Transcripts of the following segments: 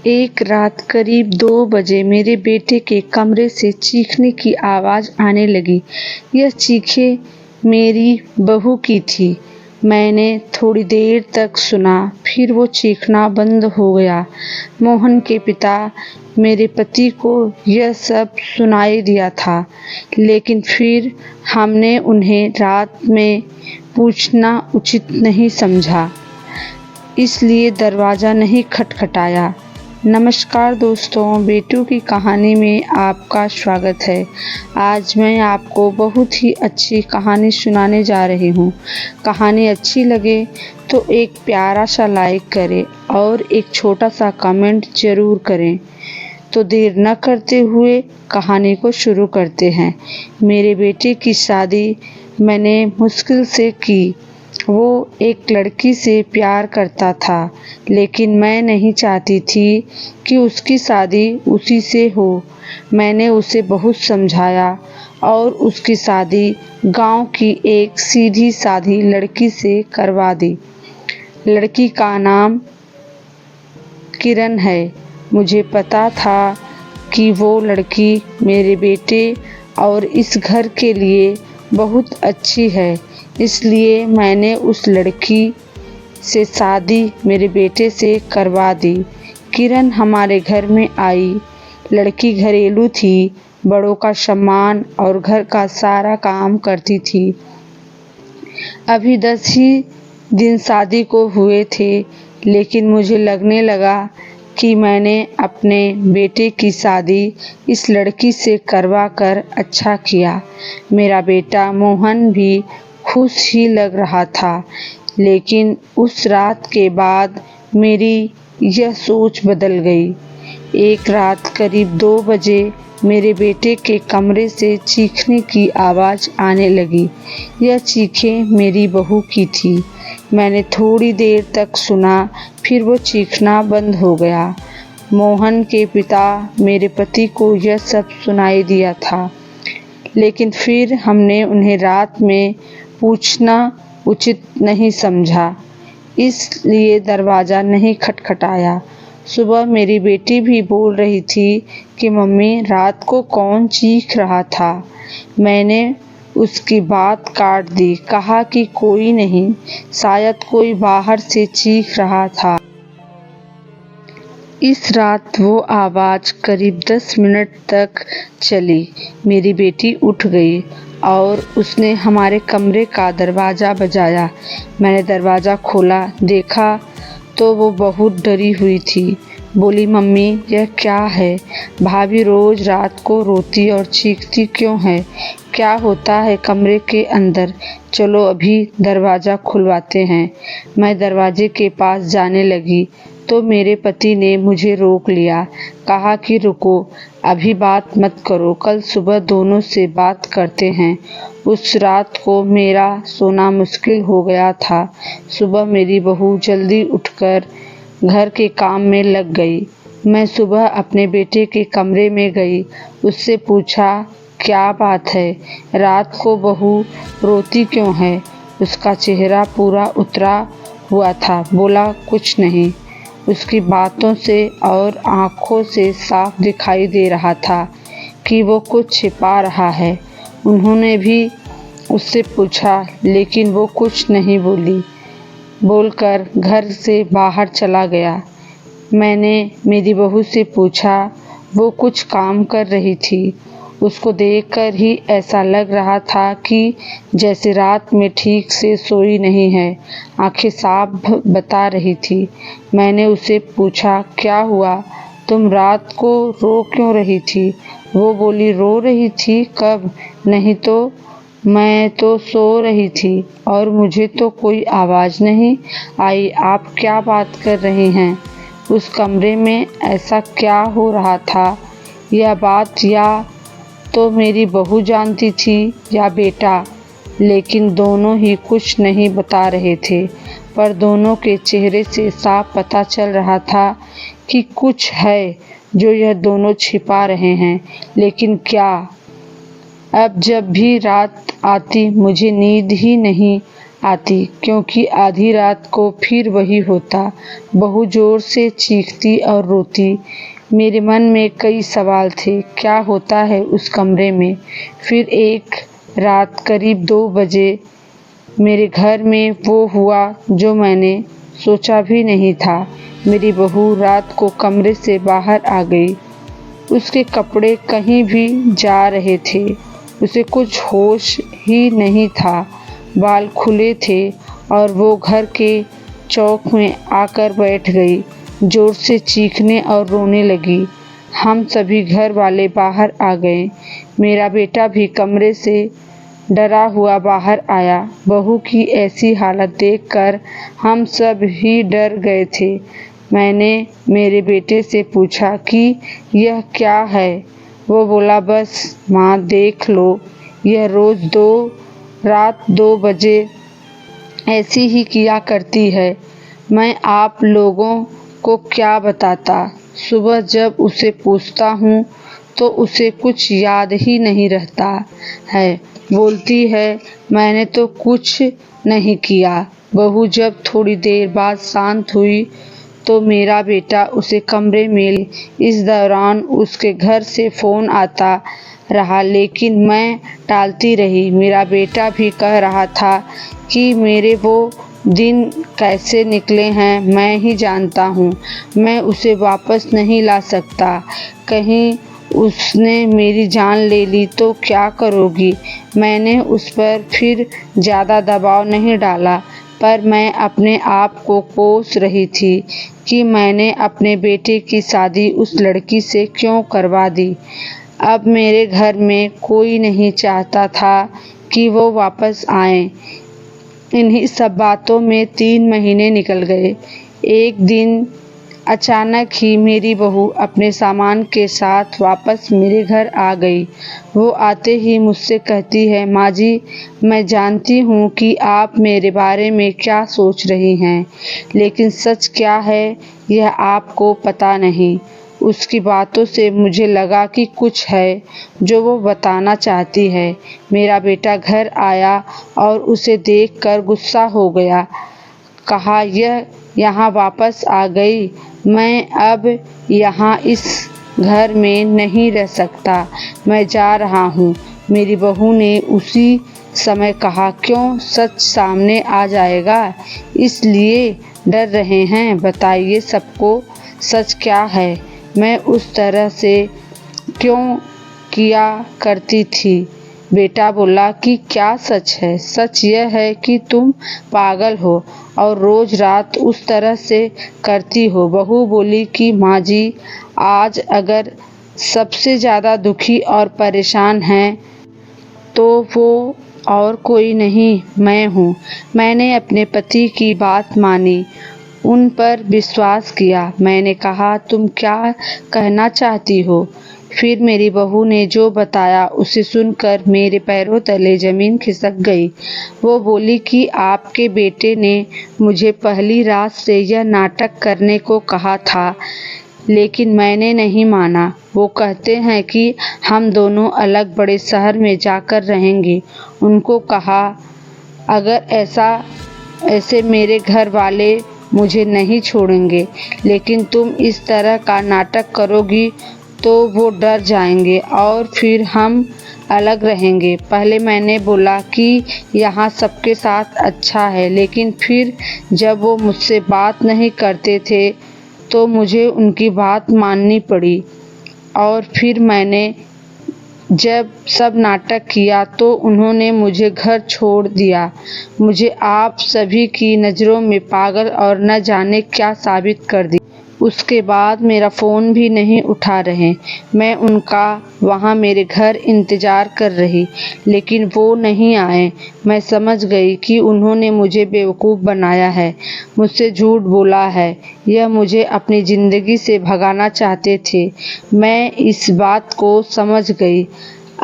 एक रात करीब 2 बजे मेरे बेटे के कमरे से चीखने की आवाज़ आने लगी। यह चीखें मेरी बहू की थी। मैंने थोड़ी देर तक सुना, फिर वो चीखना बंद हो गया। मोहन के पिता मेरे पति को यह सब सुनाई दिया था, लेकिन फिर हमने उन्हें रात में पूछना उचित नहीं समझा, इसलिए दरवाज़ा नहीं खटखटाया। नमस्कार दोस्तों, बेटू की कहानी में आपका स्वागत है। आज मैं आपको बहुत ही अच्छी कहानी सुनाने जा रही हूँ। कहानी अच्छी लगे तो एक प्यारा सा लाइक करें और एक छोटा सा कमेंट ज़रूर करें। तो देर न करते हुए कहानी को शुरू करते हैं। मेरे बेटे की शादी मैंने मुश्किल से की। वो एक लड़की से प्यार करता था, लेकिन मैं नहीं चाहती थी कि उसकी शादी उसी से हो। मैंने उसे बहुत समझाया और उसकी शादी गांव की एक सीधी साधी लड़की से करवा दी। लड़की का नाम किरण है। मुझे पता था कि वो लड़की मेरे बेटे और इस घर के लिए बहुत अच्छी है, इसलिए मैंने उस लड़की से शादी मेरे बेटे से करवा दी। किरण हमारे घर में आई। लड़की घरेलू थी, बड़ों का सम्मान और घर का सारा काम करती थी। अभी 10 ही दिन शादी को हुए थे, लेकिन मुझे लगने लगा कि मैंने अपने बेटे की शादी इस लड़की से करवा कर अच्छा किया। मेरा बेटा मोहन भी खुश ही लग रहा था, लेकिन उस रात के बाद मेरी यह सोच बदल गई। एक रात करीब 2 बजे मेरे बेटे के कमरे से चीखने की आवाज़ आने लगी। यह चीखें मेरी बहू की थी। मैंने थोड़ी देर तक सुना, फिर वो चीखना बंद हो गया। मोहन के पिता मेरे पति को यह सब सुनाई दिया था, लेकिन फिर हमने उन्हें रात में पूछना उचित नहीं समझा, इसलिए दरवाज़ा नहीं खटखटाया। सुबह मेरी बेटी भी बोल रही थी कि मम्मी, रात को कौन चीख रहा था। मैंने उसकी बात काट दी, कहा कि कोई नहीं, शायद कोई बाहर से चीख रहा था। इस रात वो आवाज़ करीब 10 मिनट तक चली। मेरी बेटी उठ गई और उसने हमारे कमरे का दरवाज़ा बजाया। मैंने दरवाज़ा खोला, देखा तो वो बहुत डरी हुई थी। बोली, मम्मी यह क्या है? भाभी रोज़ रात को रोती और चीखती क्यों है? क्या होता है कमरे के अंदर? चलो अभी दरवाज़ा खुलवाते हैं। मैं दरवाजे के पास जाने लगी तो मेरे पति ने मुझे रोक लिया। कहा कि रुको, अभी बात मत करो, कल सुबह दोनों से बात करते हैं। उस रात को मेरा सोना मुश्किल हो गया था। सुबह मेरी बहू जल्दी उठकर घर के काम में लग गई। मैं सुबह अपने बेटे के कमरे में गई। उससे पूछा, क्या बात है? रात को बहू रोती क्यों है? उसका चेहरा पूरा उतरा हुआ था। बोला, कुछ नहीं। उसकी बातों से और आँखों से साफ दिखाई दे रहा था कि वो कुछ छिपा रहा है। उन्होंने भी उससे पूछा, लेकिन वो कुछ नहीं बोलकर घर से बाहर चला गया। मैंने मेरी बहू से पूछा, वो कुछ काम कर रही थी। उसको देखकर ही ऐसा लग रहा था कि जैसे रात में ठीक से सोई नहीं है। आंखें साफ बता रही थी। मैंने उसे पूछा, क्या हुआ? तुम रात को रो क्यों रही थी? वो बोली, रो रही थी? कब? नहीं तो मैं तो सो रही थी और मुझे तो कोई आवाज़ नहीं आई। आप क्या बात कर रही हैं? उस कमरे में ऐसा क्या हो रहा था? यह बात या तो मेरी बहू जानती थी या बेटा, लेकिन दोनों ही कुछ नहीं बता रहे थे। पर दोनों के चेहरे से साफ पता चल रहा था कि कुछ है जो यह दोनों छिपा रहे हैं, लेकिन क्या? अब जब भी रात आती मुझे नींद ही नहीं आती, क्योंकि आधी रात को फिर वही होता। बहू जोर से चीखती और रोती। मेरे मन में कई सवाल थे, क्या होता है उस कमरे में। फिर एक रात करीब 2 बजे मेरे घर में वो हुआ जो मैंने सोचा भी नहीं था। मेरी बहू रात को कमरे से बाहर आ गई। उसके कपड़े कहीं भी जा रहे थे। उसे कुछ होश ही नहीं था। बाल खुले थे और वो घर के चौक में आकर बैठ गई। जोर से चीखने और रोने लगी। हम सभी घर वाले बाहर आ गए। मेरा बेटा भी कमरे से डरा हुआ बाहर आया। बहू की ऐसी हालत देखकर हम सब ही डर गए थे। मैंने मेरे बेटे से पूछा कि यह क्या है। वो बोला, बस माँ देख लो, यह रोज रात 2 बजे ऐसी ही किया करती है। मैं आप लोगों को क्या बताता। सुबह जब उसे पूछता हूँ तो उसे कुछ याद ही नहीं रहता है। बोलती है, मैंने तो कुछ नहीं किया। बहू जब थोड़ी देर बाद शांत हुई तो मेरा बेटा उसे कमरे में। इस दौरान उसके घर से फ़ोन आता रहा, लेकिन मैं टालती रही। मेरा बेटा भी कह रहा था कि मेरे वो दिन कैसे निकले हैं मैं ही जानता हूँ। मैं उसे वापस नहीं ला सकता। कहीं उसने मेरी जान ले ली तो क्या करोगी। मैंने उस पर फिर ज़्यादा दबाव नहीं डाला, पर मैं अपने आप को कोस रही थी कि मैंने अपने बेटे की शादी उस लड़की से क्यों करवा दी। अब मेरे घर में कोई नहीं चाहता था कि वो वापस आए। इन्हीं सब बातों में 3 महीने निकल गए। एक दिन अचानक ही मेरी बहू अपने सामान के साथ वापस मेरे घर आ गई। वो आते ही मुझसे कहती है, माँ जी, मैं जानती हूँ कि आप मेरे बारे में क्या सोच रही हैं, लेकिन सच क्या है यह आपको पता नहीं। उसकी बातों से मुझे लगा कि कुछ है जो वो बताना चाहती है। मेरा बेटा घर आया और उसे देखकर गुस्सा हो गया। कहा, यह यहाँ वापस आ गई। मैं अब यहाँ इस घर में नहीं रह सकता। मैं जा रहा हूँ। मेरी बहू ने उसी समय कहा, क्यों, सच सामने आ जाएगा इसलिए डर रहे हैं। बताइए सबको सच क्या है। मैं उस तरह से क्यों किया करती थी। बेटा बोला कि क्या सच है। सच यह है कि तुम पागल हो और रोज रात उस तरह से करती हो। बहू बोली कि माँ जी, आज अगर सबसे ज़्यादा दुखी और परेशान हैं तो वो और कोई नहीं, मैं हूँ। मैंने अपने पति की बात मानी, उन पर विश्वास किया। मैंने कहा, तुम क्या कहना चाहती हो। फिर मेरी बहू ने जो बताया उसे सुनकर मेरे पैरों तले ज़मीन खिसक गई। वो बोली कि आपके बेटे ने मुझे पहली रात से यह नाटक करने को कहा था, लेकिन मैंने नहीं माना। वो कहते हैं कि हम दोनों अलग बड़े शहर में जाकर रहेंगे। उनको कहा, अगर ऐसे मेरे घर वाले मुझे नहीं छोड़ेंगे, लेकिन तुम इस तरह का नाटक करोगी तो वो डर जाएंगे और फिर हम अलग रहेंगे। पहले मैंने बोला कि यहाँ सबके साथ अच्छा है, लेकिन फिर जब वो मुझसे बात नहीं करते थे तो मुझे उनकी बात माननी पड़ी। और फिर मैंने जब सब नाटक किया तो उन्होंने मुझे घर छोड़ दिया। मुझे आप सभी की नज़रों में पागल और न जाने क्या साबित कर दिया। उसके बाद मेरा फ़ोन भी नहीं उठा रहे। मैं उनका वहाँ मेरे घर इंतज़ार कर रही, लेकिन वो नहीं आए। मैं समझ गई कि उन्होंने मुझे बेवकूफ़ बनाया है, मुझसे झूठ बोला है। यह मुझे अपनी ज़िंदगी से भगाना चाहते थे। मैं इस बात को समझ गई।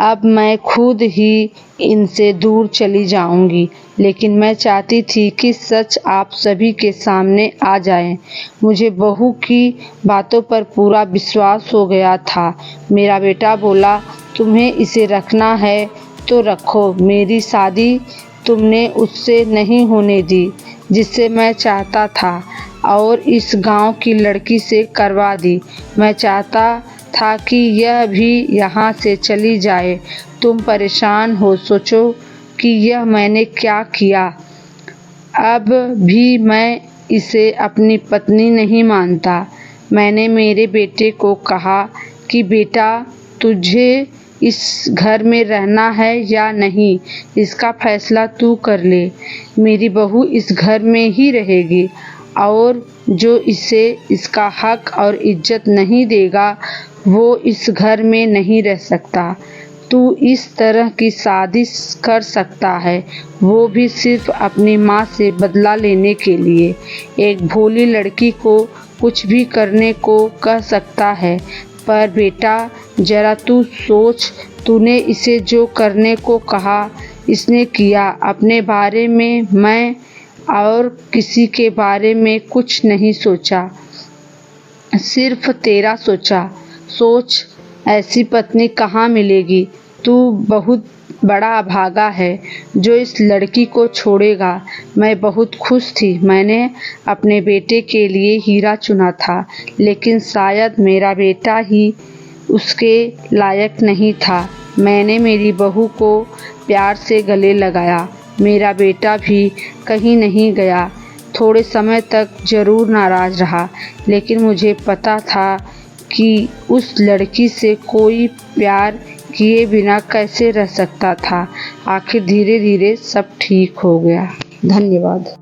अब मैं खुद ही इनसे दूर चली जाऊंगी, लेकिन मैं चाहती थी कि सच आप सभी के सामने आ जाए। मुझे बहू की बातों पर पूरा विश्वास हो गया था। मेरा बेटा बोला, तुम्हें इसे रखना है तो रखो, मेरी शादी तुमने उससे नहीं होने दी जिसे मैं चाहता था, और इस गांव की लड़की से करवा दी। मैं चाहता था कि यह भी यहाँ से चली जाए। तुम परेशान हो, सोचो कि यह मैंने क्या किया। अब भी मैं इसे अपनी पत्नी नहीं मानता। मैंने मेरे बेटे को कहा कि बेटा, तुझे इस घर में रहना है या नहीं, इसका फैसला तू कर ले। मेरी बहू इस घर में ही रहेगी, और जो इसे इसका हक और इज्जत नहीं देगा वो इस घर में नहीं रह सकता। तू इस तरह की साजिश कर सकता है, वो भी सिर्फ अपनी माँ से बदला लेने के लिए। एक भोली लड़की को कुछ भी करने को कह सकता है, पर बेटा जरा तू सोच, तूने इसे जो करने को कहा इसने किया। अपने बारे में मैं और किसी के बारे में कुछ नहीं सोचा, सिर्फ तेरा सोचा। सोच, ऐसी पत्नी कहाँ मिलेगी। तू बहुत बड़ा अभागा है जो इस लड़की को छोड़ेगा। मैं बहुत खुश थी। मैंने अपने बेटे के लिए हीरा चुना था, लेकिन शायद मेरा बेटा ही उसके लायक नहीं था। मैंने मेरी बहू को प्यार से गले लगाया। मेरा बेटा भी कहीं नहीं गया। थोड़े समय तक जरूर नाराज रहा, लेकिन मुझे पता था कि उस लड़की से कोई प्यार किए बिना कैसे रह सकता था। आखिर धीरे धीरे सब ठीक हो गया। धन्यवाद।